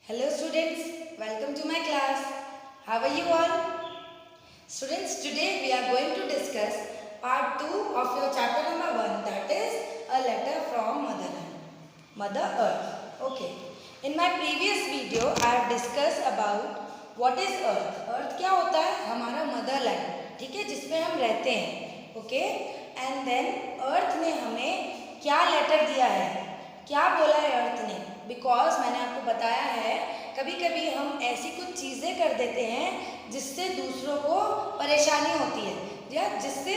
Hello students, welcome to my class. How are you all? Students, today we are going to discuss part 2 of your chapter number 1, that is a letter from Motherland, Mother Earth. Okay. In my previous video I have discussed about what is Earth. Earth क्या होता है? हमारा motherland, ठीक है, जिसमें हम रहते हैं. ओके. एंड देन अर्थ ने हमें क्या लेटर दिया है, क्या बोला है अर्थ ने? बिकॉज मैंने आपको बताया है कभी कभी हम ऐसी कुछ चीज़ें कर देते हैं जिससे दूसरों को परेशानी होती है या जिससे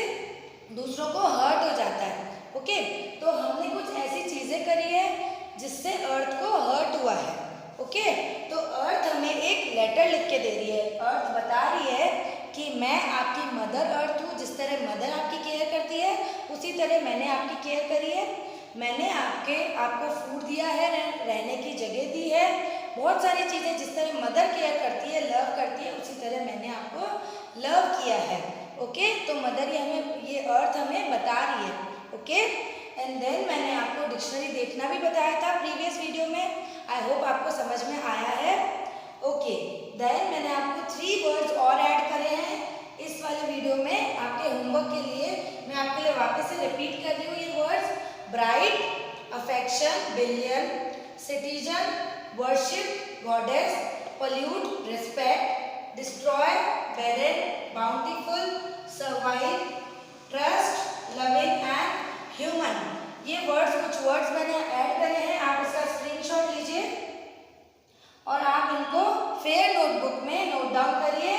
दूसरों को हर्ट हो जाता है. ओके. तो हमने कुछ ऐसी चीज़ें करी है जिससे अर्थ को हर्ट हुआ है. ओके. तो अर्थ हमें एक लेटर लिख के दे रही है. अर्थ बता रही है कि मैं आपकी मदर अर्थ हूँ. जिस तरह मदर आपकी केयर करती है उसी तरह मैंने आपकी केयर करी है. मैंने आपको फूड दिया है, रहने की जगह दी है, बहुत सारी चीज़ें. जिस तरह मदर केयर करती है, लव करती है, उसी तरह मैंने आपको लव किया है. ओके. तो मदर ये अर्थ हमें बता रही है. ओके. एंड देन मैंने आपको डिक्शनरी देखना भी बताया था प्रीवियस वीडियो में. आई होप आपको समझ में आया है. ओके. देन मैंने आपको 3 वर्ड्स और ऐड करे हैं इस वाले वीडियो में आपके होमवर्क के लिए. मैं आपके लिए वापस से रिपीट कर रही हूँ ये words. Bright, affection, billion, citizen, worship, goddess, pollute, respect, destroy, barren, bountiful, survive, trust, loving and human. ये कुछ वर्ड्स मैंने ऐड करे हैं. आप इसका स्क्रीनशॉट लीजिए और आप इनको फेयर नोटबुक में नोट डाउन करिए.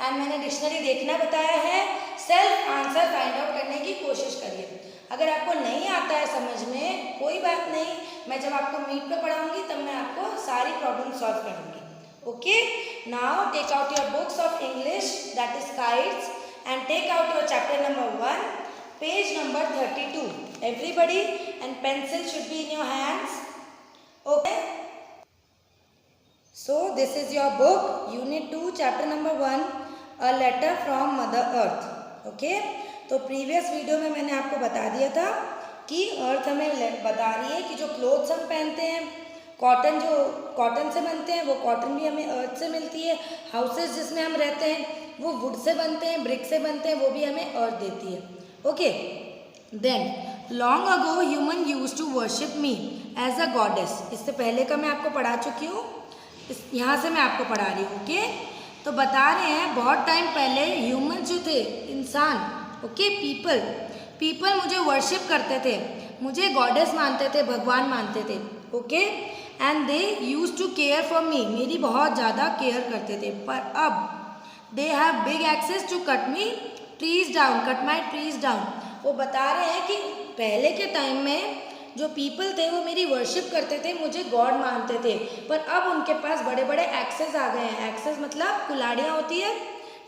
एंड मैंने डिक्शनरी देखना बताया है. सेल्फ आंसर फाइंड आउट करने की कोशिश करिए. अगर आपको नहीं आता है समझ में, कोई बात नहीं, मैं जब आपको मीट पे पढ़ाऊंगी तब मैं आपको सारी प्रॉब्लम सॉल्व करूंगी. Okay. Now take out your books of English, that is kites, and take out your chapter number 1, page number 32. Everybody, and pencil should be in your hands. Okay. So this is your book, Unit 2, Chapter number 1, A Letter from Mother Earth. Okay? तो previous video में मैंने आपको बता दिया था कि अर्थ हमें बता रही है कि जो क्लोथ्स हम पहनते हैं, कॉटन से बनते हैं, वो कॉटन भी हमें अर्थ से मिलती है. हाउसेस जिसमें हम रहते हैं वो वुड से बनते हैं, ब्रिक से बनते हैं, वो भी हमें अर्थ देती है. Okay. Then long ago human use to worship me as a goddess. इससे पहले का मैं आपको पढ़ा चुकी हूँ, यहाँ से मैं आपको पढ़ा रही हूँ. ओके. तो बता रहे हैं बहुत टाइम पहले ह्यूमन जो थे, इंसान, ओके, पीपल मुझे वर्शिप करते थे, मुझे गॉडेस मानते थे, भगवान मानते थे. Okay. And they use to care for me, मेरी बहुत ज़्यादा केयर करते थे. पर अब they have big axes to cut me trees down, cut my trees down. वो बता रहे हैं कि पहले के टाइम में जो पीपल थे वो मेरी वर्शिप करते थे, मुझे गॉड मानते थे, पर अब उनके पास बड़े बड़े एक्सेस आ गए हैं. एक्सेस मतलब कुल्हाड़ियाँ होती है,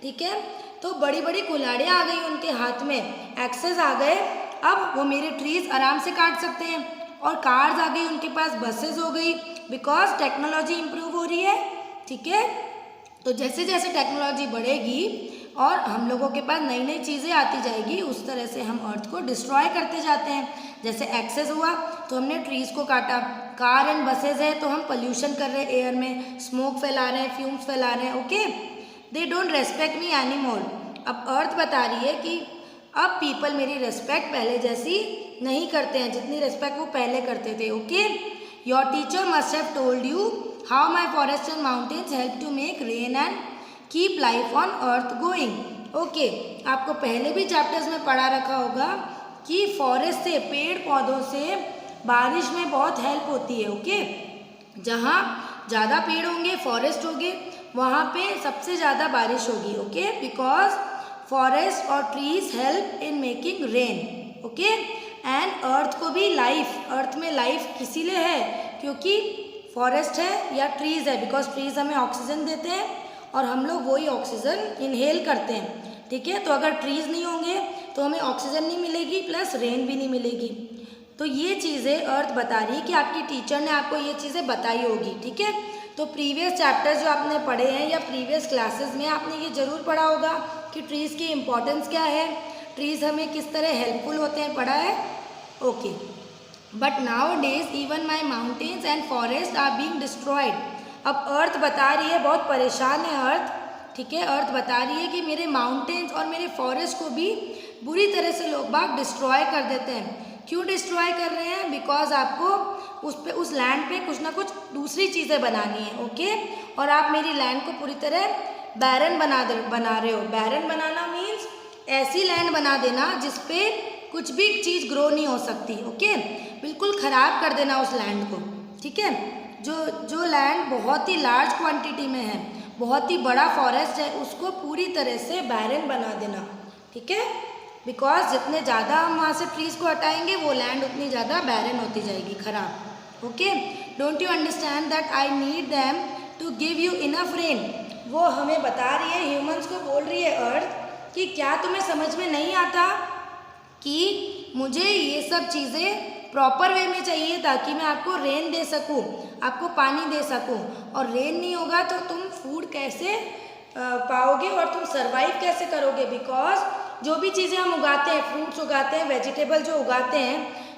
ठीक है. तो बड़ी बड़ी कुल्हाड़ियाँ आ गई उनके हाथ में, एक्सेस आ गए. अब वो मेरे ट्रीज आराम से काट सकते हैं. और कार्स आ गई उनके पास, बसेस हो गई, बिकॉज टेक्नोलॉजी इम्प्रूव हो रही है. ठीक है. तो जैसे जैसे टेक्नोलॉजी बढ़ेगी और हम लोगों के पास नई नई चीज़ें आती जाएगी, उस तरह से हम अर्थ को डिस्ट्रॉय करते जाते हैं. जैसे एक्सेस हुआ तो हमने ट्रीज़ को काटा. कार एंड बसेज है तो हम पोल्यूशन कर रहे हैं, एयर में स्मोक फैला रहे हैं, फ्यूम्स फैला रहे हैं. Okay. They don't respect me any more. अब अर्थ बता रही है कि अब पीपल मेरी रेस्पेक्ट पहले जैसी नहीं करते हैं, जितनी रेस्पेक्ट वो पहले करते थे. Okay. Your teacher must have told you how my forest and mountains help to make rain and keep life on earth going. Okay. आपको पहले भी चैप्टर्स में पढ़ा रखा होगा कि फॉरेस्ट से, पेड़ पौधों से बारिश में बहुत हेल्प होती है. ओके. जहाँ ज़्यादा पेड़ होंगे, फॉरेस्ट होंगे, वहाँ पे सबसे ज़्यादा बारिश होगी. ओके. बिकॉज फॉरेस्ट और trees help in making rain. Okay. And earth को भी लाइफ, अर्थ में लाइफ इसीलिए है क्योंकि फॉरेस्ट है या ट्रीज है, बिकॉज ट्रीज हमें ऑक्सीजन देते हैं और हम लोग वही ऑक्सीजन इनहेल करते हैं. ठीक है. तो अगर ट्रीज नहीं होंगे तो हमें ऑक्सीजन नहीं मिलेगी, प्लस रेन भी नहीं मिलेगी. तो ये चीज़ें अर्थ बता रही है कि आपकी टीचर ने आपको ये चीज़ें बताई होगी. ठीक है. तो प्रीवियस चैप्टर्स जो आपने पढ़े हैं या प्रीवियस क्लासेस में आपने ये ज़रूर पढ़ा होगा कि ट्रीज़ की इम्पोर्टेंस क्या है, ट्रीज़ हमें किस तरह हेल्पफुल होते हैं, पढ़ा है. Okay. But nowadays even my mountains and forest are being destroyed. अब अर्थ बता रही है, बहुत परेशान है अर्थ, ठीक है। अर्थ बता रही है कि मेरे माउंटेन्स और मेरे फॉरेस्ट को भी बुरी तरह से लोग बाग डिस्ट्रॉय कर देते हैं। क्यों डिस्ट्रॉय कर रहे हैं? बिकॉज आपको उस लैंड पे कुछ ना कुछ दूसरी चीज़ें बनानी है, ओके। और आप मेरी लैंड को पूरी तरह बैरन बना रहे हो। बैरन बनाना मीन्स ऐसी लैंड बना देना जिस पे कुछ भी चीज़ ग्रो नहीं हो सकती, ओके। बिल्कुल ख़राब कर देना उस लैंड को, ठीक है। जो लैंड बहुत ही लार्ज क्वांटिटी में है, बहुत ही बड़ा फॉरेस्ट है, उसको पूरी तरह से बैरन बना देना, ठीक है। बिकॉज जितने ज़्यादा हम वहाँ से ट्रीज़ को हटाएंगे वो लैंड उतनी ज़्यादा बैरन होती जाएगी, खराब, okay. Don't you understand that I need them to give you enough rain. वो हमें बता रही है, ह्यूमंस को बोल रही है अर्थ कि क्या तुम्हें समझ में नहीं आता कि मुझे ये सब चीज़ें प्रॉपर वे में चाहिए ताकि मैं आपको रेन दे सकूं, आपको पानी दे सकूं। और रेन नहीं होगा तो तुम फूड कैसे पाओगे और तुम सर्वाइव कैसे करोगे? बिकॉज जो भी चीज़ें हम उगाते हैं, फ्रूट्स उगाते हैं, वेजिटेबल जो उगाते हैं,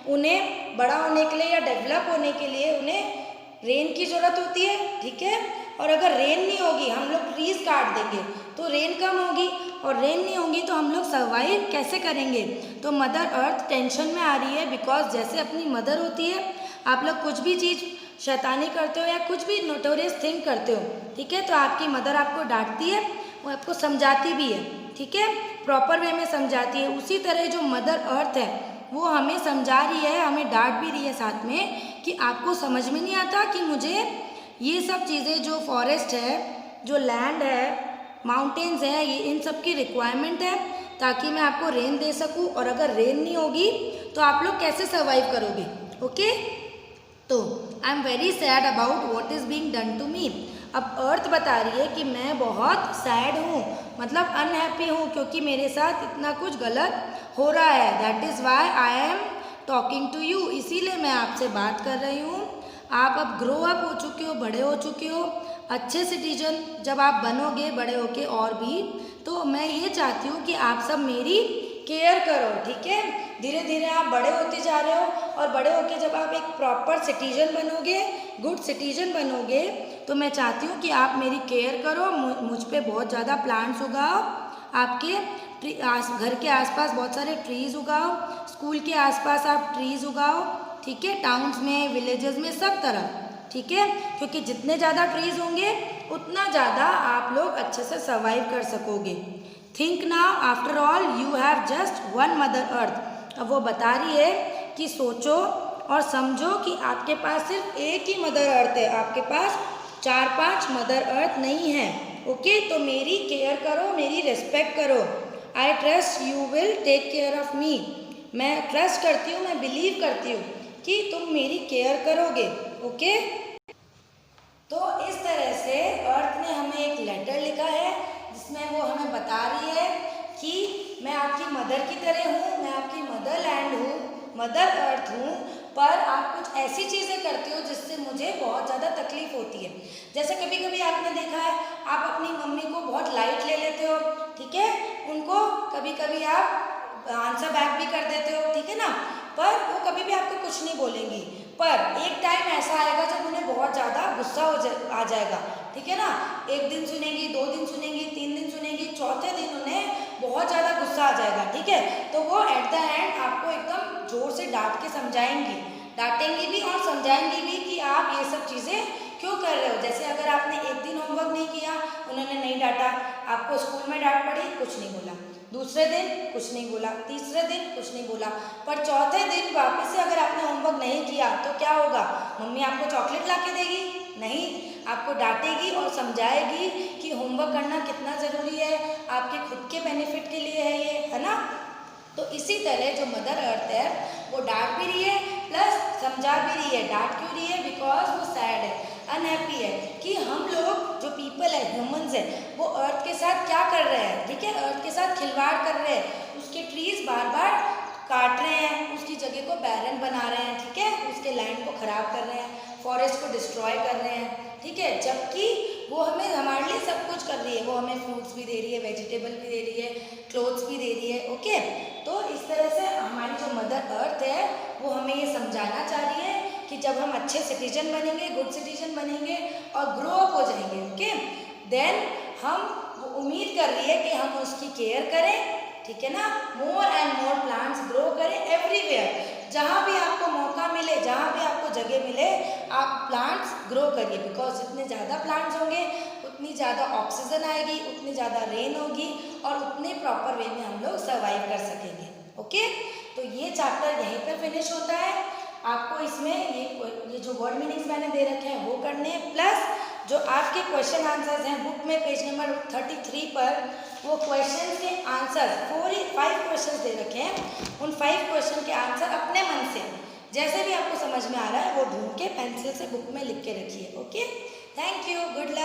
उन्हें बड़ा होने के लिए या डेवलप होने के लिए उन्हें रेन की ज़रूरत होती है, ठीक है। और अगर रेन नहीं होगी, हम लोग ट्रीज़ काट देंगे तो रेन कम होगी, और रेन नहीं होगी तो हम लोग सर्वाइव कैसे करेंगे? तो मदर अर्थ टेंशन में आ रही है, बिकॉज जैसे अपनी मदर होती है, आप लोग कुछ भी चीज़ शैतानी करते हो या कुछ भी नोटोरियस थिंग करते हो, ठीक है, तो आपकी मदर आपको डांटती है, वो आपको समझाती भी है, ठीक है, प्रॉपर वे में समझाती है। उसी तरह जो मदर अर्थ है वो हमें समझा रही है, हमें डांट भी रही है साथ में कि आपको समझ में नहीं आता कि मुझे ये सब चीज़ें, जो फॉरेस्ट है, जो लैंड है, माउंटेन्स हैं, ये इन सब की रिक्वायरमेंट है ताकि मैं आपको रेन दे सकूं। और अगर रेन नहीं होगी तो आप लोग कैसे सर्वाइव करोगे, ओके। तो I am very sad about what is being done to me. अब अर्थ बता रही है कि मैं बहुत सैड हूँ, मतलब अनहैप्पी हूँ, क्योंकि मेरे साथ इतना कुछ गलत हो रहा है। That is why I am talking to you, इसीलिए मैं आपसे बात कर रही हूँ। आप अब ग्रो अप हो चुके हो, बड़े हो चुके हो, अच्छे सिटीजन जब आप बनोगे बड़े होके और भी, तो मैं ये चाहती हूँ कि आप सब मेरी केयर करो, ठीक है। धीरे धीरे आप बड़े होते जा रहे हो, और बड़े होके जब आप एक प्रॉपर सिटीजन बनोगे, गुड सिटीजन बनोगे, तो मैं चाहती हूँ कि आप मेरी केयर करो, मुझ पे बहुत ज़्यादा प्लांट्स उगाओ, आपके घर के आसपास बहुत सारे ट्रीज़ उगाओ, स्कूल के आसपास आप ट्रीज़ उगाओ, ठीक है, टाउन्स में, विलेजेस में, सब तरह, ठीक है। क्योंकि जितने ज़्यादा ट्रीज़ होंगे उतना ज़्यादा आप लोग अच्छे से सर्वाइव कर सकोगे। Think now, after all you have just one mother earth. अब वो बता रही है कि सोचो और समझो कि आपके पास सिर्फ एक ही मदर अर्थ है, आपके पास 4-5 मदर अर्थ नहीं है, ओके। तो मेरी केयर करो, मेरी रिस्पेक्ट करो। I trust you will take care of me. मैं ट्रस्ट करती हूँ, मैं बिलीव करती हूँ कि तुम मेरी केयर करोगे, ओके। तो इस तरह से अर्थ ने हमें एक लेटर लिखा है जिसमें वो हमें बता रही है कि मैं आपकी मदर की तरह हूँ, मैं आपकी मदर लैंड हूँ, मदर अर्थ हूँ, पर आप कुछ ऐसी चीज़ें करते हो जिससे मुझे बहुत ज़्यादा तकलीफ होती है। जैसे कभी कभी आपने देखा है, आप अपनी मम्मी को बहुत लाइट ले लेते हो, ठीक है, उनको कभी कभी आप आंसर बैक भी कर देते हो, ठीक है ना, पर वो कभी भी आपको कुछ नहीं बोलेंगी। पर एक टाइम ऐसा आएगा जब उन्हें बहुत ज़्यादा गुस्सा आ जाएगा, ठीक है ना। 1 दिन सुनेंगी, 2 दिन सुनेंगी, 3 दिन सुनेंगी, चौथे दिन उन्हें बहुत ज़्यादा गुस्सा आ जाएगा, ठीक है। तो वो एट द एंड आपको एकदम ज़ोर से डांट के समझाएंगी, डांटेंगी भी और समझाएंगी भी कि आप ये सब चीज़ें क्यों कर रहे हो। जैसे अगर आपने एक दिन होमवर्क नहीं किया, उन्होंने नहीं डांटा, आपको स्कूल में डांट पड़ी, कुछ नहीं बोला, दूसरे दिन कुछ नहीं बोला, तीसरे दिन कुछ नहीं बोला, पर चौथे दिन वापस से अगर आपने होमवर्क नहीं किया तो क्या होगा? मम्मी आपको चॉकलेट ला के देगी? नहीं, आपको डांटेगी और समझाएगी कि होमवर्क करना कितना ज़रूरी है, आपके खुद के बेनिफिट के लिए है ये, है ना। तो इसी तरह जो मदर अर्थ है वो डांट भी रही है प्लस समझा भी रही है। डांट क्यों रही है? बिकॉज वो सैड है, अनहैप्पी है कि हम लोग जो पीपल है, ह्यूमंस है, वो अर्थ के साथ क्या कर रहे हैं, ठीक है, अर्थ के साथ खिलवाड़ कर रहे हैं, उसके ट्रीज बार बार काट रहे हैं, उसकी जगह को बैरन बना रहे हैं, ठीक है, उसके लैंड को ख़राब कर रहे हैं, फॉरेस्ट को डिस्ट्रॉय कर रहे हैं, ठीक है, जबकि वो हमें हमारे लिए सब कुछ कर रही है, वो हमें फ्रूट्स भी दे रही है, वेजिटेबल भी दे रही है, क्लोथ्स भी दे रही है, ओके। तो इस तरह से हमारी जो मदर अर्थ है वो हमें ये समझाना चाह रही है कि जब हम अच्छे सिटीजन बनेंगे, गुड सिटीजन बनेंगे और ग्रो अप हो जाएंगे, ओके, देन हम उम्मीद कर रही है कि हम उसकी केयर करें, ठीक है ना, more and more plants grow करें एवरीवेयर, जहाँ भी आपको मौका मिले, जहाँ भी आपको जगह मिले, आप प्लांट्स ग्रो करिए, बिकॉज जितने ज़्यादा प्लांट्स होंगे उतनी ज़्यादा ऑक्सीजन आएगी, उतनी ज़्यादा रेन होगी और उतने प्रॉपर वे में हम लोग सर्वाइव कर सकेंगे, ओके। तो ये चैप्टर यहीं पर फिनिश होता है। आपको इसमें ये जो वर्ड मीनिंग्स मैंने दे रखे हैं वो करने हैं, प्लस जो आपके क्वेश्चन आंसर्स हैं बुक में पेज नंबर 33 पर वो क्वेश्चन के आंसर 5 क्वेश्चन दे रखे हैं, उन 5 क्वेश्चन के आंसर अपने मन से जैसे भी आपको समझ में आ रहा है वो ढूंढ के पेंसिल से बुक में लिख के रखिए, okay. Thank you, good luck.